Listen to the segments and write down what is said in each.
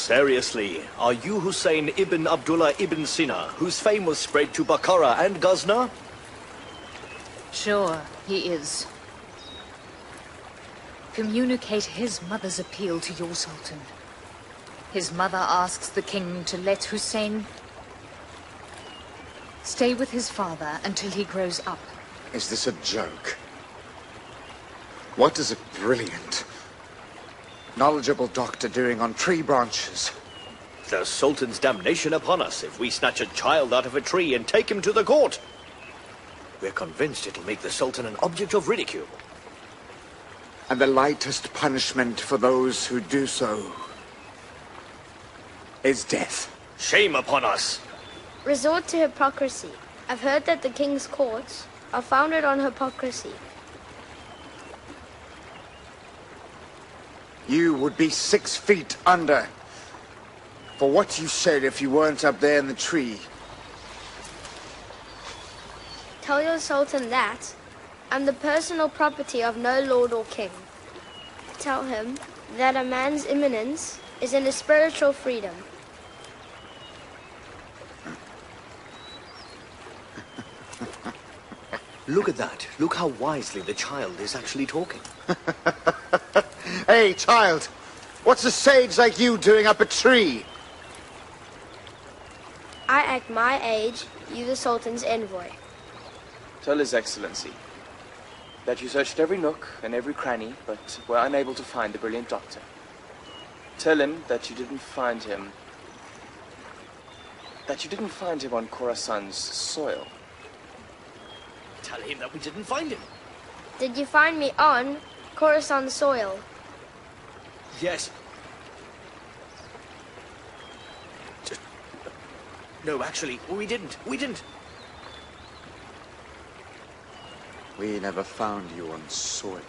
Seriously, are you Husain ibn Abdullah ibn Sina, whose fame was spread to Bukhara and Ghazna? Sure, he is. Communicate his mother's appeal to your sultan. His mother asks the king to let Husain stay with his father until he grows up. Is this a joke? What is a brilliant, knowledgeable doctor doing on tree branches? The Sultan's damnation upon us if we snatch a child out of a tree and take him to the court. We're convinced it'll make the Sultan an object of ridicule. And the lightest punishment for those who do so is death. Shame upon us! Resort to hypocrisy. I've heard that the king's courts are founded on hypocrisy. You would be 6 feet under for what you said if you weren't up there in the tree. Tell your sultan that I'm the personal property of no lord or king. Tell him that a man's imminence is in his spiritual freedom. Look at that. Look how wisely the child is actually talking. Hey, child, what's a sage like you doing up a tree? I act my age, you the sultan's envoy. Tell His Excellency that you searched every nook and every cranny, but were unable to find the brilliant doctor. Tell him that you didn't find him on Khorasan's soil. Tell him that we didn't find him. Did you find me on Khorasan soil? Yes. No, actually, we didn't. We didn't. We never found you on soil.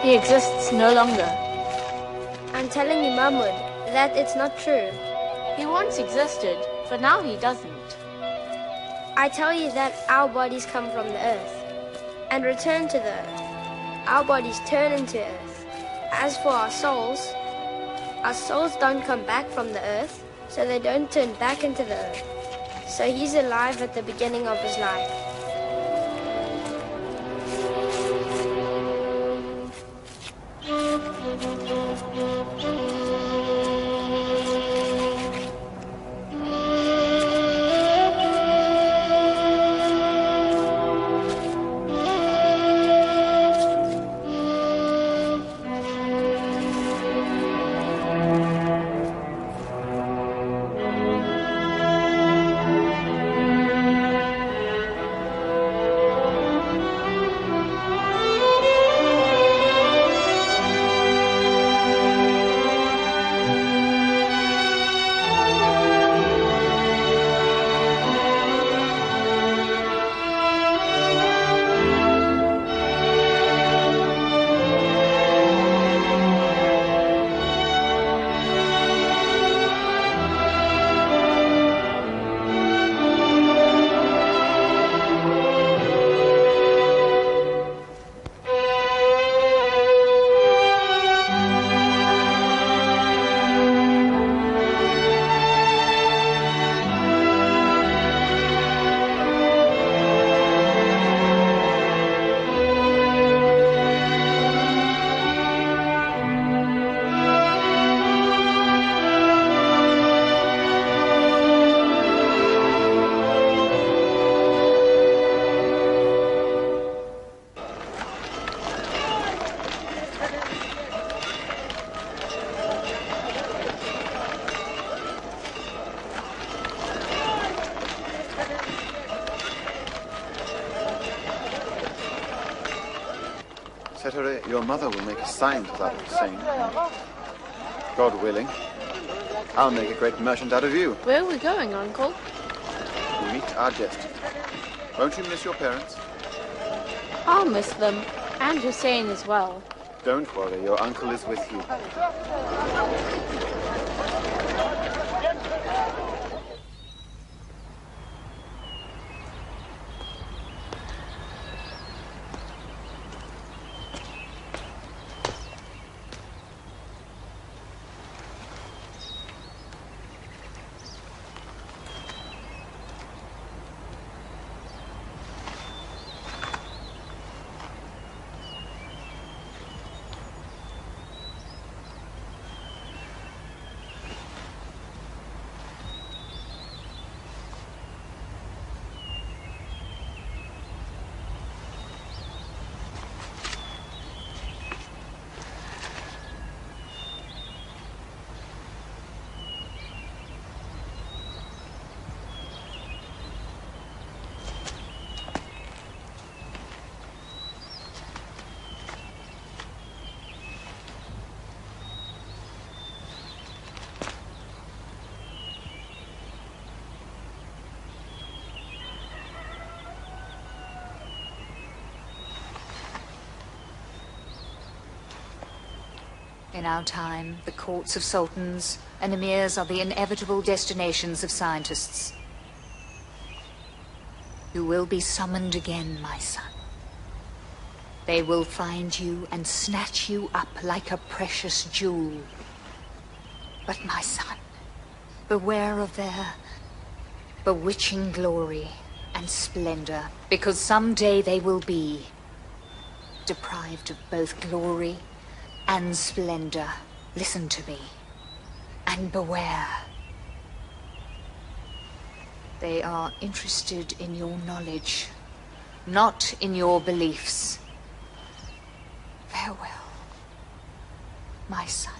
He exists no longer. I'm telling you, Mahmud, that it's not true. He once existed, but now he doesn't. I tell you that our bodies come from the earth and return to the earth. Our bodies turn into earth. As for our souls don't come back from the earth, so they don't turn back into the earth. So he's alive at the beginning of his life. secretary, your mother will make a sign to that Husain. God willing, I'll make a great merchant out of you. Where are we going, Uncle? To meet our guest. Won't you miss your parents? I'll miss them, and Husain as well. Don't worry, your uncle is with you. In our time, the courts of sultans and emirs are the inevitable destinations of scientists. You will be summoned again, my son. They will find you and snatch you up like a precious jewel. But my son, beware of their bewitching glory and splendor, because someday they will be deprived of both glory and splendor. Listen to me, and beware. They are interested in your knowledge, not in your beliefs. Farewell, my son.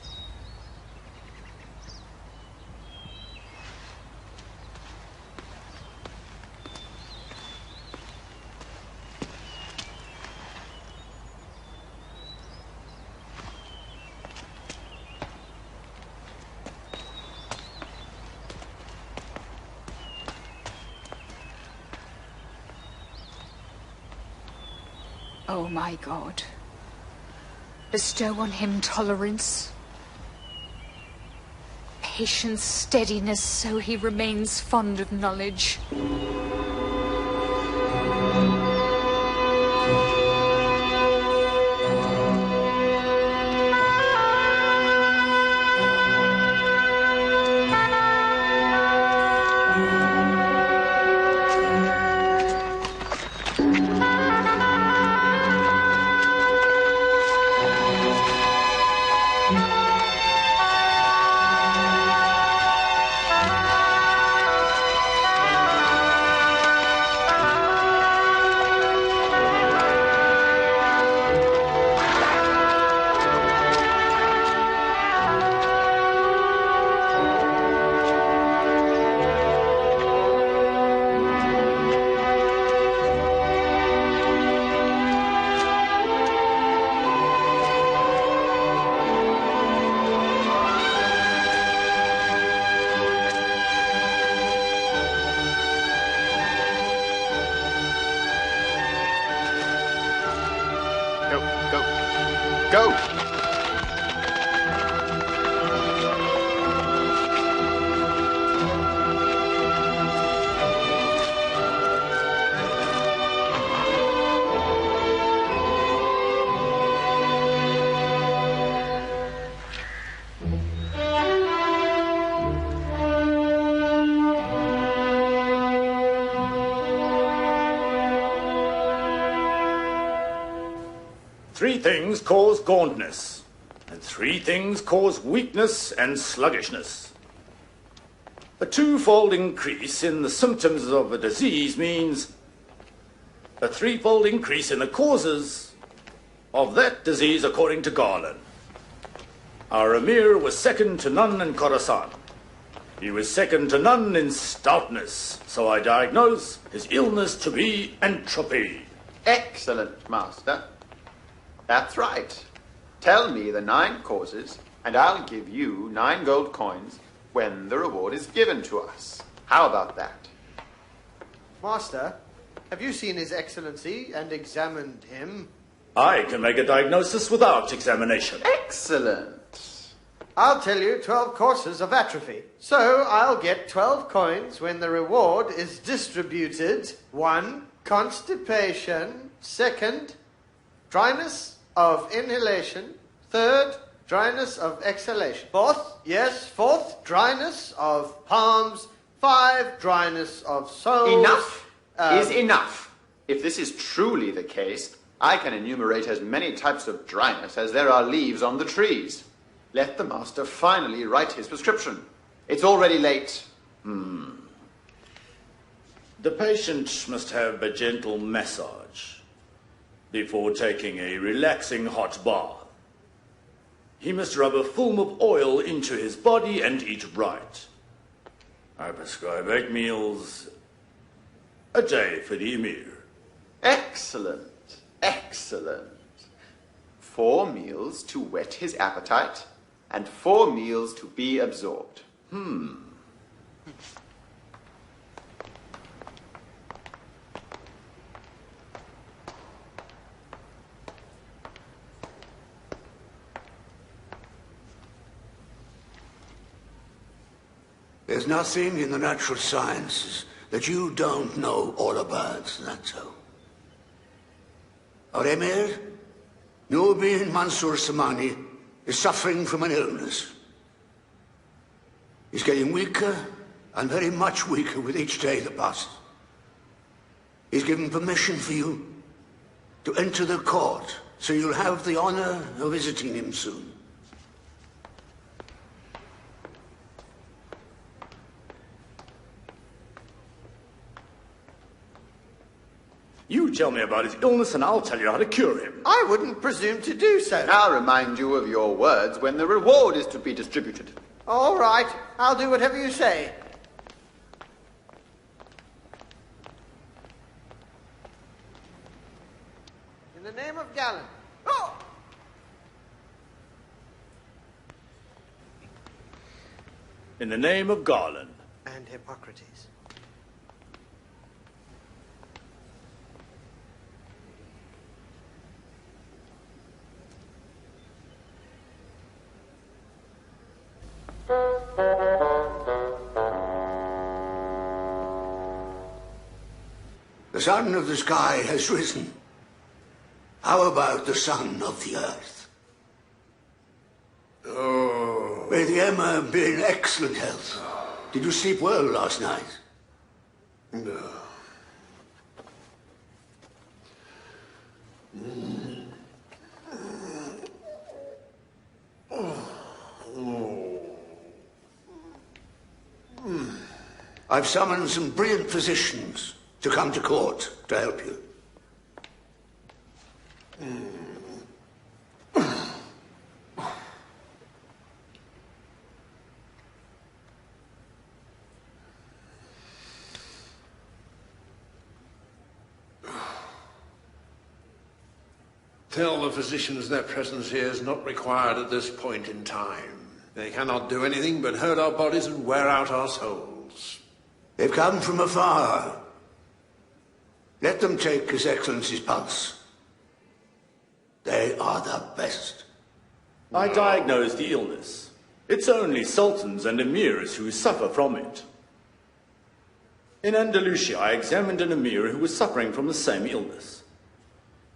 Oh, my God. Bestow on him tolerance, patience, steadiness, so he remains fond of knowledge. Go! Three things cause gauntness, and three things cause weakness and sluggishness. A twofold increase in the symptoms of a disease means a threefold increase in the causes of that disease, according to Garland. Our Amir was second to none in Khorasan. He was second to none in stoutness, so I diagnose his illness to be entropy. Excellent, Master. That's right. Tell me the 9 causes, and I'll give you 9 gold coins when the reward is given to us. How about that? Master, have you seen His Excellency and examined him? I can make a diagnosis without examination. Excellent. I'll tell you 12 courses of atrophy. So I'll get 12 coins when the reward is distributed. 1, constipation. 2nd, dryness of inhalation. 3rd, dryness of exhalation. 4th, dryness of palms. 5, dryness of soles. Enough is enough. If this is truly the case, I can enumerate as many types of dryness as there are leaves on the trees. Let the master finally write his prescription. It's already late. The patient must have a gentle massage before taking a relaxing hot bath. He must rub a film of oil into his body and eat right. I prescribe 8 meals a day for the Emir. Excellent. Excellent. 4 meals to whet his appetite, and 4 meals to be absorbed. There's nothing in the natural sciences that you don't know all about, that's all. Our Emir, Nubi Mansour Tsamani, is suffering from an illness. He's getting weaker and very much weaker with each day that passes. He's given permission for you to enter the court, so you'll have the honor of visiting him soon. You tell me about his illness and I'll tell you how to cure him. I wouldn't presume to do so. I'll remind you of your words when the reward is to be distributed. All right, I'll do whatever you say. In the name of Galen. Oh! In the name of Garland. And Hippocrates. The sun of the sky has risen. How about the sun of the earth? Oh. May the Emma be in excellent health. Did you sleep well last night? No. I've summoned some brilliant physicians to come to court to help you. Tell the physicians their presence here is not required at this point in time. They cannot do anything but hurt our bodies and wear out our souls. They've come from afar. Let them take His Excellency's pulse. They are the best. I diagnosed the illness. It's only sultans and emirs who suffer from it. In Andalusia, I examined an emir who was suffering from the same illness.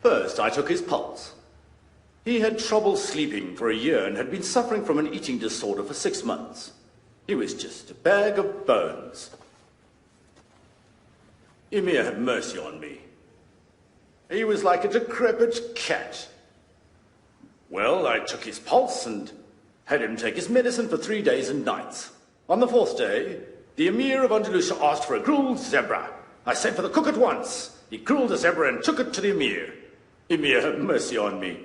First, I took his pulse. He had trouble sleeping for a year and had been suffering from an eating disorder for 6 months. He was just a bag of bones. Emir had mercy on me. He was like a decrepit cat. Well, I took his pulse and had him take his medicine for 3 days and nights. On the 4th day, the Emir of Andalusia asked for a grilled zebra. I sent for the cook at once. He grilled the zebra and took it to the Emir. Emir had mercy on me.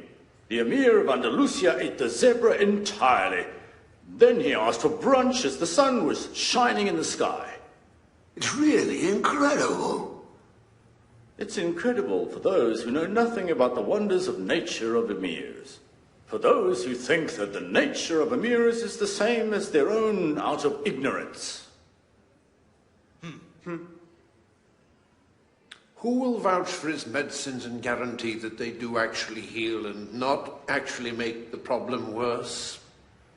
The Emir of Andalusia ate the zebra entirely. Then he asked for brunch as the sun was shining in the sky. It's really incredible. It's incredible for those who know nothing about the wonders of nature of emirs. For those who think that the nature of emirs is the same as their own out of ignorance. Who will vouch for his medicines and guarantee that they do actually heal and not actually make the problem worse?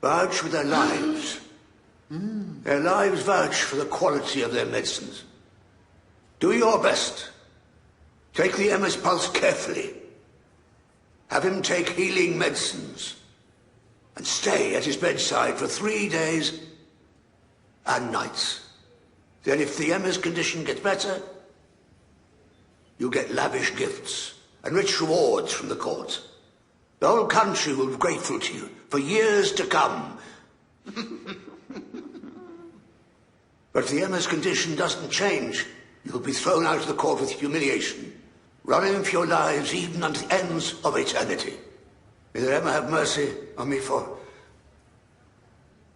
Vouch with their lives. Their lives vouch for the quality of their medicines. Do your best. Take the Emir's pulse carefully. Have him take healing medicines. And stay at his bedside for 3 days and nights. Then if the Emir's condition gets better, you'll get lavish gifts and rich rewards from the court. The whole country will be grateful to you for years to come. But if the Emir's condition doesn't change, you'll be thrown out of the court with humiliation, running for your lives even unto the ends of eternity. May the Emir have mercy on me for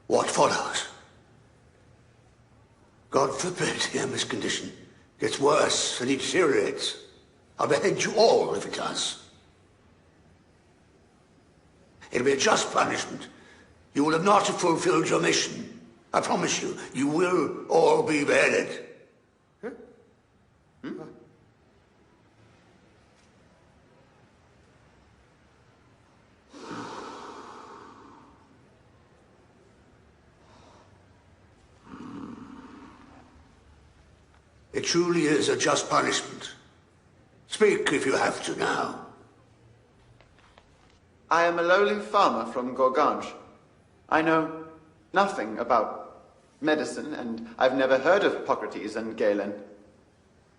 what follows. God forbid the Emir's condition gets worse and he deteriorates. I'll behead you all if it does. It'll be a just punishment. You will have not fulfilled your mission. I promise you, you will all be beheaded. It truly is a just punishment. Speak if you have to now. I am a lowly farmer from Gorganj. I know nothing about medicine, and I've never heard of Hippocrates and Galen.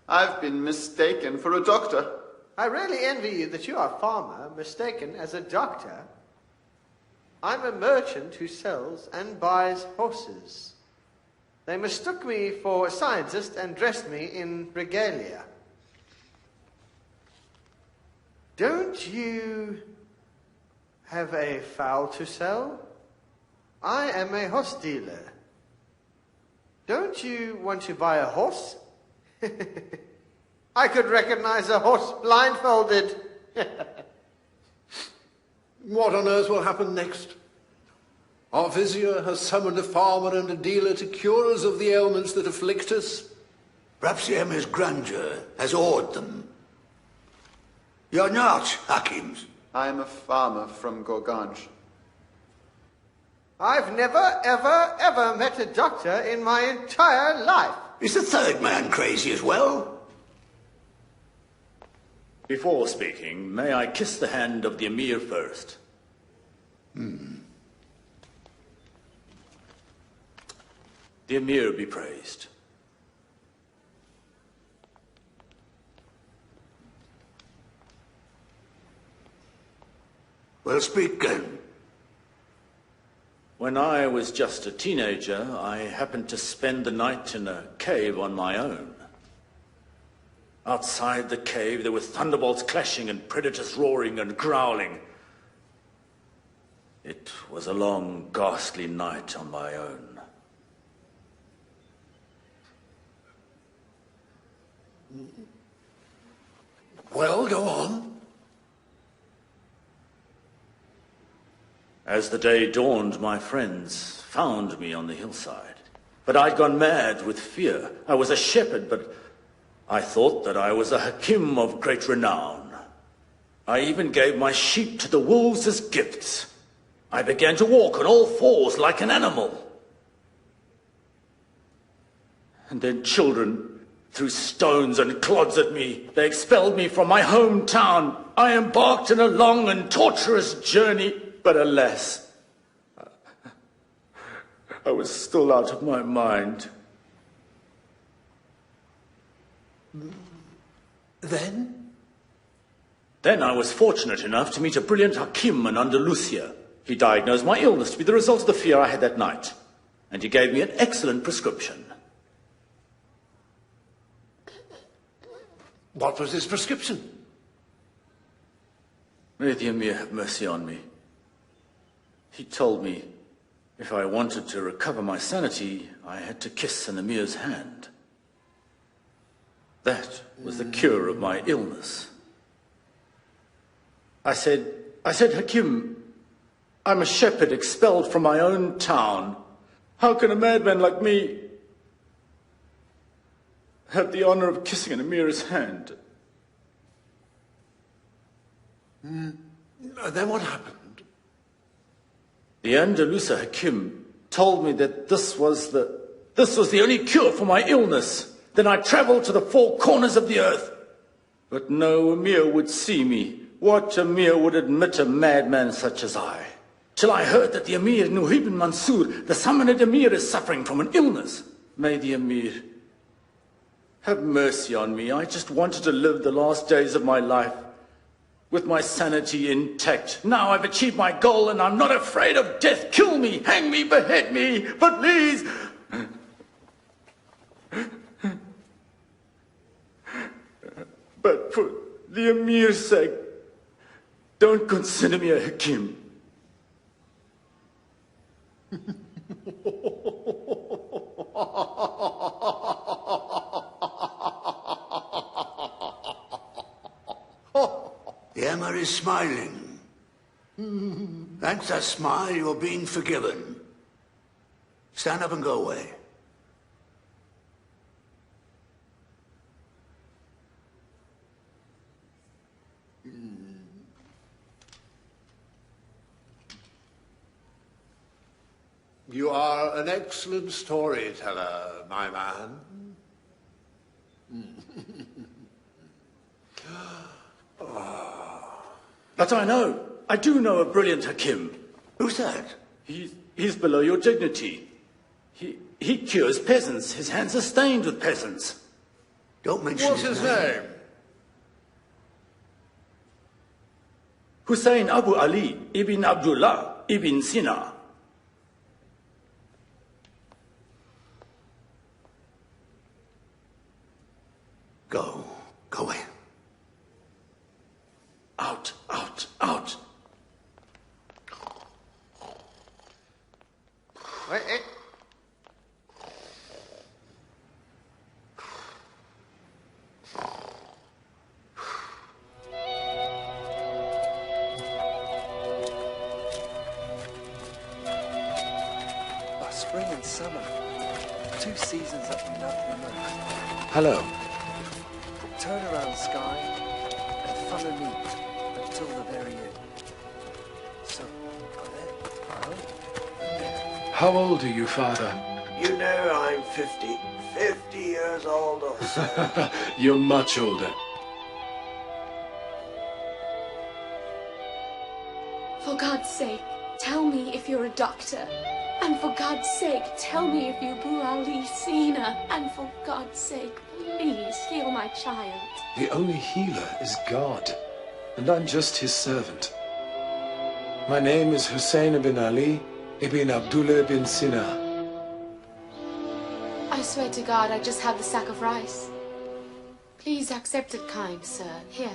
I've been mistaken for a doctor. I really envy you that you are a farmer mistaken as a doctor. I'm a merchant who sells and buys horses. They mistook me for a scientist and dressed me in regalia. Don't you have a fowl to sell? I am a horse dealer. Don't you want to buy a horse? I could recognize a horse blindfolded. What on earth will happen next? Our vizier has summoned a farmer and a dealer to cure us of the ailments that afflict us. Perhaps the Emir's grandeur has awed them. You're not Hakims. I am a farmer from Gorganj. I've never, ever, ever met a doctor in my entire life. Is the third man crazy as well? Before speaking, may I kiss the hand of the Emir first? The Emir be praised. Well, speak then. When I was just a teenager, I happened to spend the night in a cave on my own. Outside the cave, there were thunderbolts clashing and predators roaring and growling. It was a long, ghastly night on my own. Well, go on. As the day dawned, my friends found me on the hillside. But I'd gone mad with fear. I was a shepherd, but I thought that I was a Hakim of great renown. I even gave my sheep to the wolves as gifts. I began to walk on all fours like an animal. And then children threw stones and clods at me. They expelled me from my hometown. I embarked on a long and torturous journey, but alas, I was still out of my mind. Then? Then I was fortunate enough to meet a brilliant Hakim in Andalusia. He diagnosed my illness to be the result of the fear I had that night, and he gave me an excellent prescription. What was his prescription? May the Emir have mercy on me. He told me if I wanted to recover my sanity, I had to kiss an Emir's hand. That was the cure of my illness. I said, Hakim, I'm a shepherd expelled from my own town. How can a madman like me have the honor of kissing an Amir's hand? Then what happened? The Andalusa Hakim told me that this was the only cure for my illness. Then I traveled to the four corners of the earth. But no Amir would see me. What Amir would admit a madman such as I? Till I heard that the Amir Nuhib Mansur, the Samanid Amir, is suffering from an illness. May the Amir have mercy on me. I just wanted to live the last days of my life with my sanity intact. Now I've achieved my goal and I'm not afraid of death. Kill me, hang me, behead me, but please... But for the Amir's sake, don't consider me a Hakim. The Emir is smiling. Thanks that smile, you're being forgiven. Stand up and go away. You are an excellent storyteller, my man. But I know. I do know a brilliant Hakim. Who's that? He's below your dignity. He cures peasants. His hands are stained with peasants. Don't mention What's his name? Husain Abu Ali ibn Abdullah ibn Sina. Go away. Out, out, out. Wait, Spring and summer. 2 seasons that we love the most. Hello. Turn around, sky, and follow me until the very end. So, How old are you, Father? You know I'm 50. 50 years old or so. You're much older. For God's sake, tell me if you're a doctor. And for God's sake, tell me if you're Ibnu Sina. And for God's sake, please heal my child. The only healer is God, and I'm just his servant. My name is Husain ibn Ali ibn Abdullah ibn Sina. I swear to God, I just have the sack of rice. Please accept it, kind sir. Here.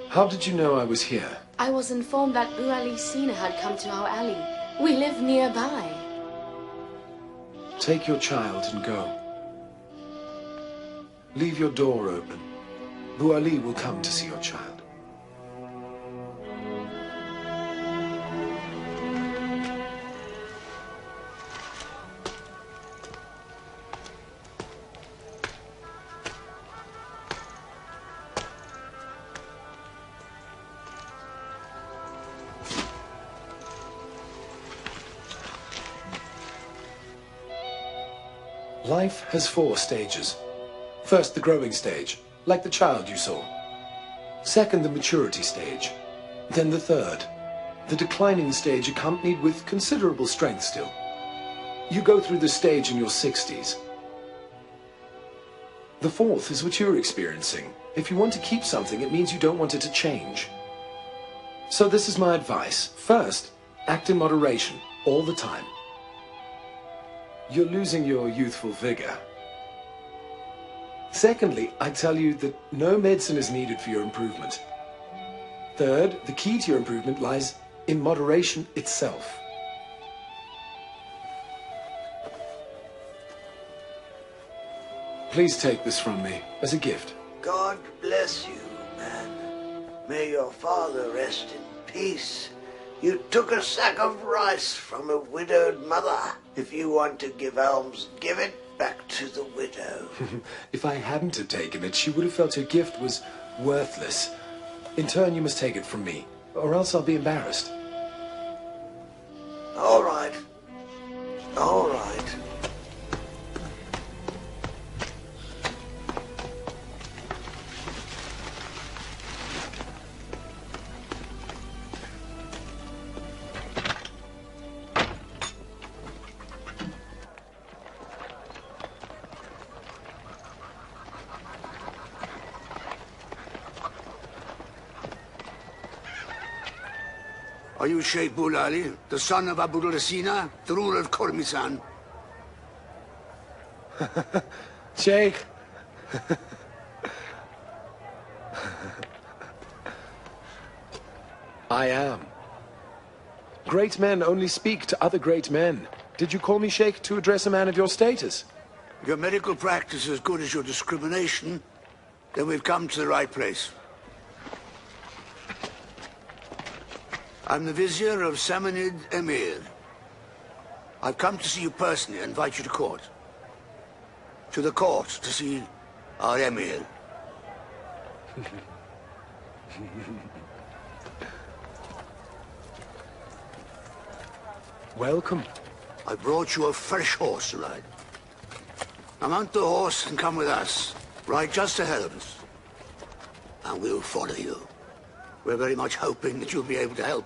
How did you know I was here? I was informed that Ibnu Sina had come to our alley. We live nearby. Take your child and go. Leave your door open. Bu Ali will come to see your child. Life has 4 stages. First, the growing stage, like the child you saw. Second, the maturity stage. Then the third, the declining stage accompanied with considerable strength still. You go through this stage in your 60s. The fourth is what you're experiencing. If you want to keep something, it means you don't want it to change. So this is my advice. First, act in moderation, all the time. You're losing your youthful vigor. Secondly, I tell you that no medicine is needed for your improvement. Third, the key to your improvement lies in moderation itself. Please take this from me as a gift. God bless you, man. May your father rest in peace. You took a sack of rice from a widowed mother. If you want to give alms, give it back to the widow. If I hadn't have taken it, she would have felt her gift was worthless. In turn, you must take it from me, or else I'll be embarrassed. All right. All right. Are you Sheikh Bulali, the son of Ibnu Sina, the ruler of Kormisan? Sheikh. I am. Great men only speak to other great men. Did you call me Sheikh to address a man of your status? If your medical practice is as good as your discrimination, then we've come to the right place. I'm the Vizier of Samanid Emir. I've come to see you personally and invite you to court. To the court to see our Emir. Welcome. I brought you a fresh horse to ride. Now mount the horse and come with us. Ride just ahead of us. And we'll follow you. We're very much hoping that you'll be able to help.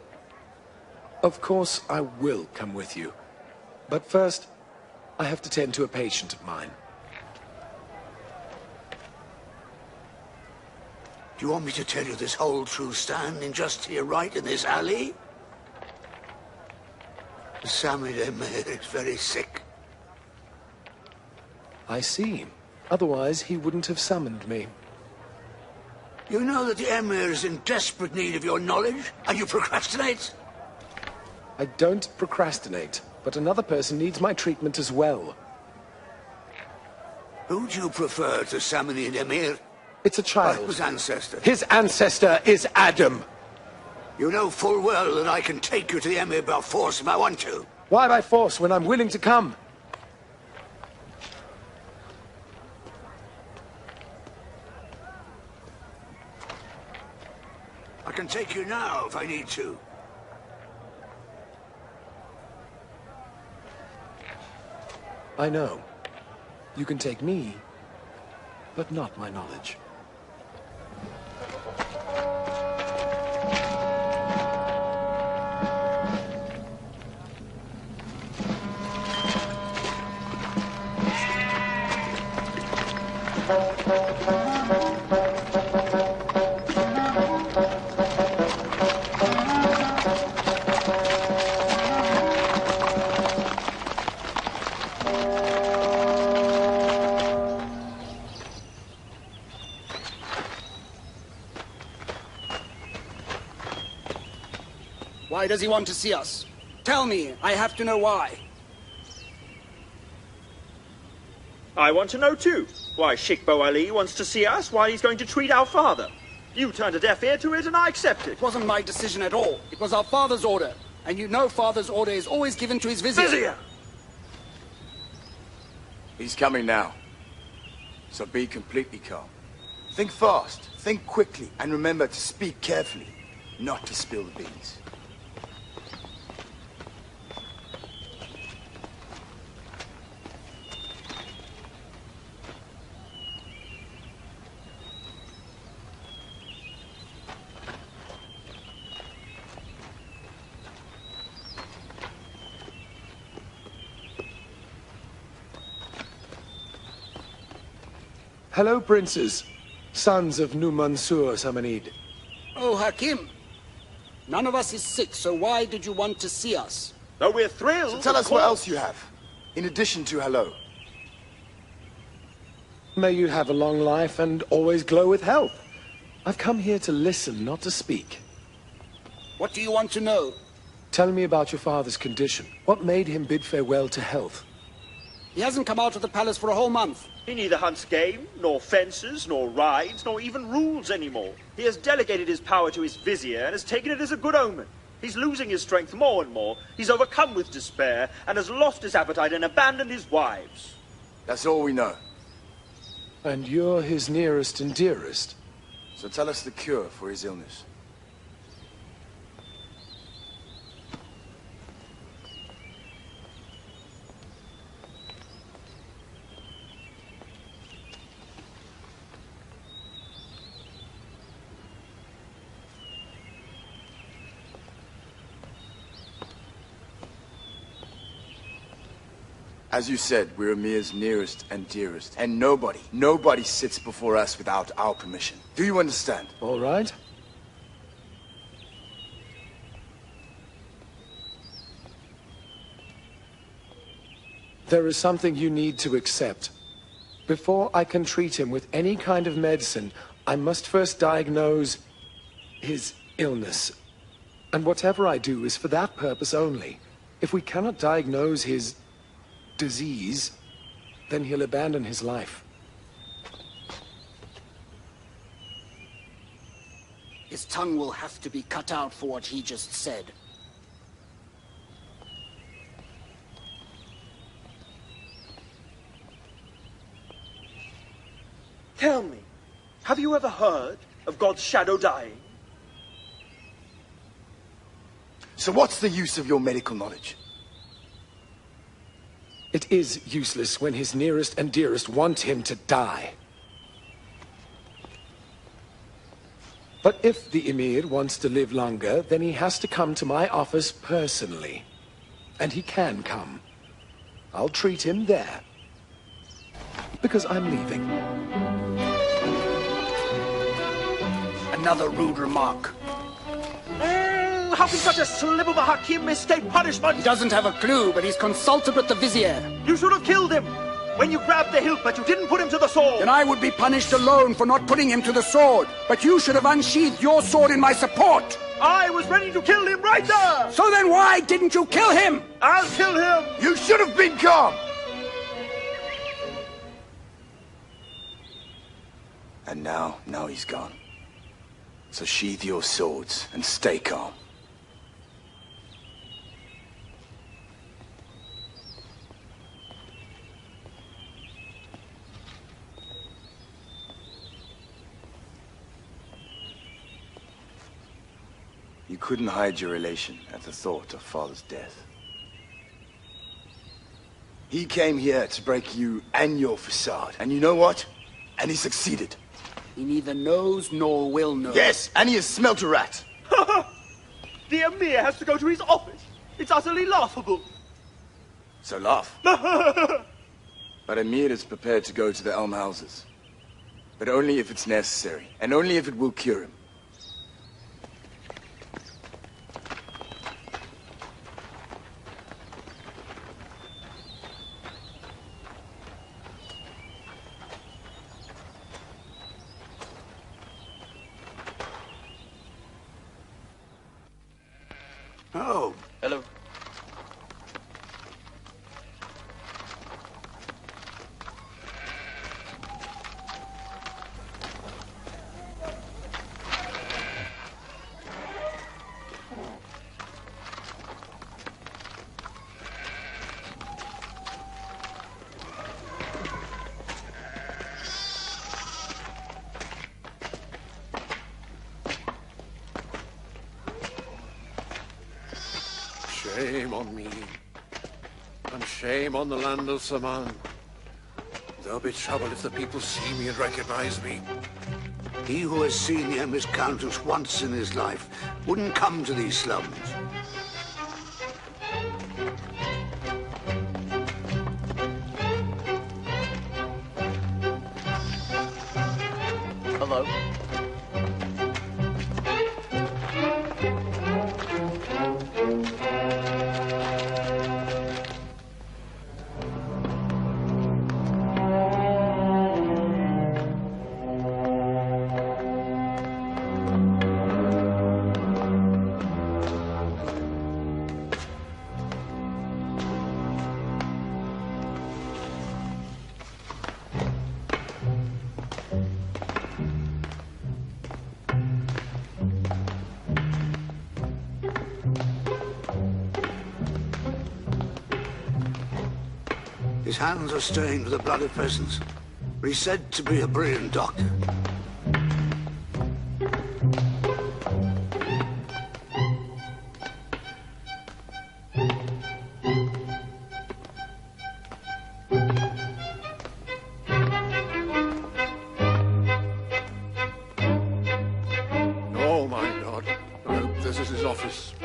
Of course, I will come with you. But first, I have to tend to a patient of mine. Do you want me to tell you this whole true standing just to your right in this alley? Samid Emir is very sick. I see. Otherwise, he wouldn't have summoned me. You know that the Emir is in desperate need of your knowledge, and you procrastinate? I don't procrastinate, but another person needs my treatment as well. Who do you prefer to Samanid Emir? It's a child. Whose ancestor? His ancestor is Adam. You know full well that I can take you to the Emir by force if I want to. Why by force when I'm willing to come? I can take you now if I need to. I know. You can take me, but not my knowledge. Why does he want to see us? Tell me, I have to know why. I want to know too. Why Sheikh Bo Ali wants to see us while he's going to treat our father. You turned a deaf ear to it and I accept it. It wasn't my decision at all. It was our father's order. And you know father's order is always given to his vizier. Vizier! He's coming now. So be completely calm. Think fast, think quickly, and remember to speak carefully, not to spill the beans. Hello, princes, sons of Numansur Samanid. Oh, Hakim. None of us is sick, so why did you want to see us? No, we're thrilled. So tell us what else you have, in addition to hello. May you have a long life and always glow with health. I've come here to listen, not to speak. What do you want to know? Tell me about your father's condition. What made him bid farewell to health? He hasn't come out of the palace for a whole month. He neither hunts game, nor fences, nor rides, nor even rules anymore. He has delegated his power to his vizier and has taken it as a good omen. He's losing his strength more and more. He's overcome with despair and has lost his appetite and abandoned his wives. That's all we know. And you're his nearest and dearest. So tell us the cure for his illness. As you said, we're Amir's nearest and dearest. And nobody sits before us without our permission. Do you understand? All right. There is something you need to accept. Before I can treat him with any kind of medicine, I must first diagnose his illness. And whatever I do is for that purpose only. If we cannot diagnose his disease, then he'll abandon his life. His tongue will have to be cut out for what he just said. Tell me, have you ever heard of God's shadow dying? So what's the use of your medical knowledge? It is useless when his nearest and dearest want him to die. But if the Emir wants to live longer, then he has to come to my office personally. And he can come. I'll treat him there. Because I'm leaving. Another rude remark. How can such a slip of a Hakim escape punishment? He doesn't have a clue, but he's consulted with the vizier. You should have killed him when you grabbed the hilt, but you didn't put him to the sword. Then I would be punished alone for not putting him to the sword. But you should have unsheathed your sword in my support. I was ready to kill him right there. So then why didn't you kill him? I'll kill him. You should have been calm. And now he's gone. So sheathe your swords and stay calm. You couldn't hide your elation at the thought of father's death. He came here to break you and your facade. And you know what? And he succeeded. He neither knows nor will know. Yes, and he has smelt a rat. The Emir has to go to his office. It's utterly laughable. So laugh. But Amir is prepared to go to the elm houses. But only if it's necessary, and only if it will cure him. Oh. Hello. Shame on me, and shame on the land of Saman. There'll be trouble if the people see me and recognize me. He who has seen the Emir's countess once in his life wouldn't come to these slums. Hello. hands are stained with the blood of peasants. But he's said to be a brilliant doctor. Oh, my God. I hope this is his office.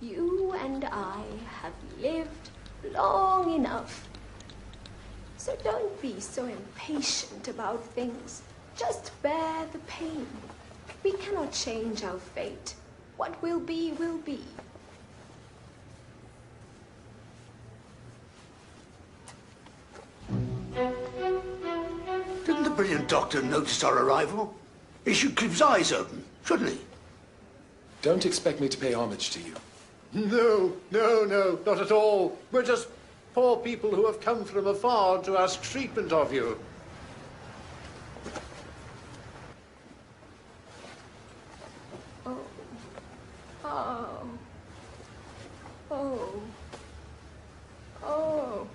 You and I have lived long enough. So don't be so impatient about things. Just bear the pain. We cannot change our fate. What will be, will be. Didn't the brilliant doctor notice our arrival? He should keep his eyes open, shouldn't he? Don't expect me to pay homage to you. No, no, no, not at all. We're just poor people who have come from afar to ask treatment of you. Oh. Oh. Oh. Oh.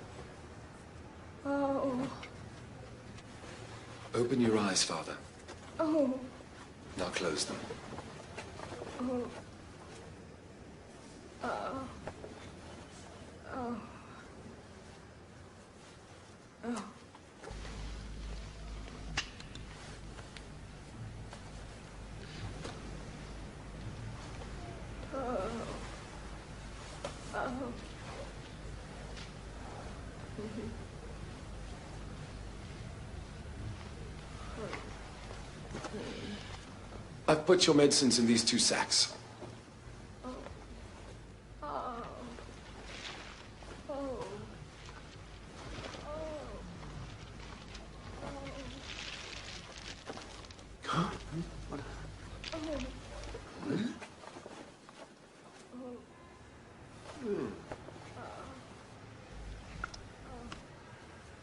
Oh. Open your eyes, Father. Oh. Now close them. Oh. Oh. Oh. Oh. Oh. Oh. Mm-hmm. I've put your medicines in these 2 sacks. Oh. Oh. Oh. Huh? What?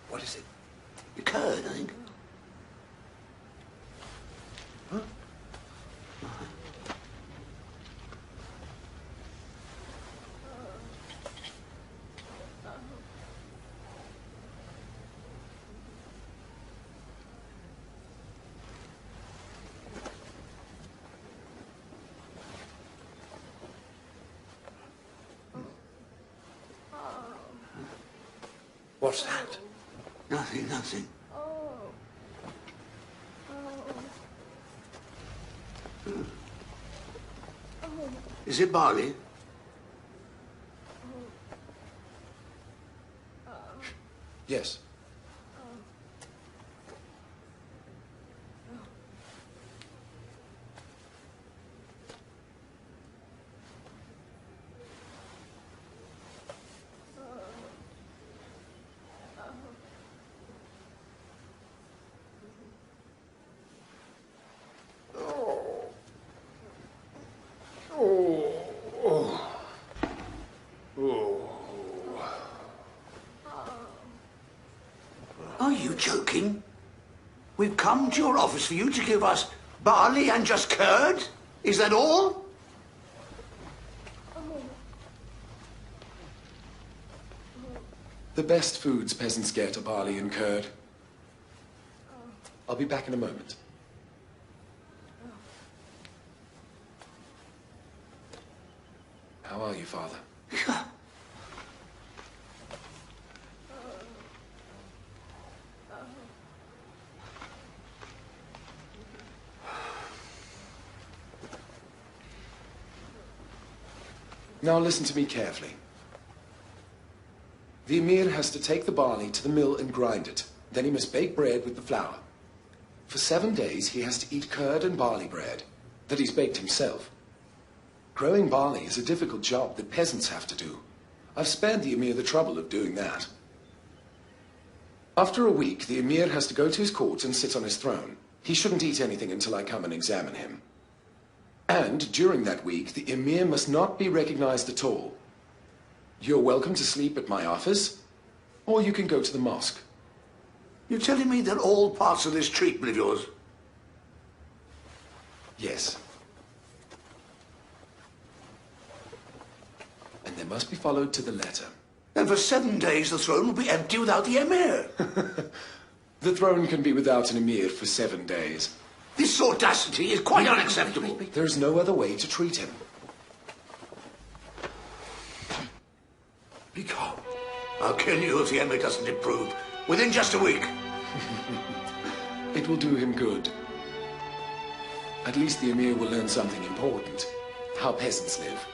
What is it? The curd, I think. Huh? What's that? Nothing, nothing. Is it barley? Yes. Are you joking? We've come to your office for you to give us barley and just curd? Is that all? The best foods peasants get are barley and curd. I'll be back in a moment. How are you, Father? Now listen to me carefully. The Emir has to take the barley to the mill and grind it. Then he must bake bread with the flour. For 7 days he has to eat curd and barley bread that he's baked himself. Growing barley is a difficult job that peasants have to do. I've spared the Emir the trouble of doing that. After a week, the Emir has to go to his court and sit on his throne. He shouldn't eat anything until I come and examine him. And during that week, the Emir must not be recognized at all. You're welcome to sleep at my office, or you can go to the mosque. You're telling me that all parts of this treatment of yours? Yes. And they must be followed to the letter. And for 7 days the throne will be empty without the Emir. The throne can be without an Emir for 7 days. This audacity is quite unacceptable. There's no other way to treat him. Be calm. I'll kill you if the Emir doesn't improve. Within just a week. It will do him good. At least the Emir will learn something important. How peasants live.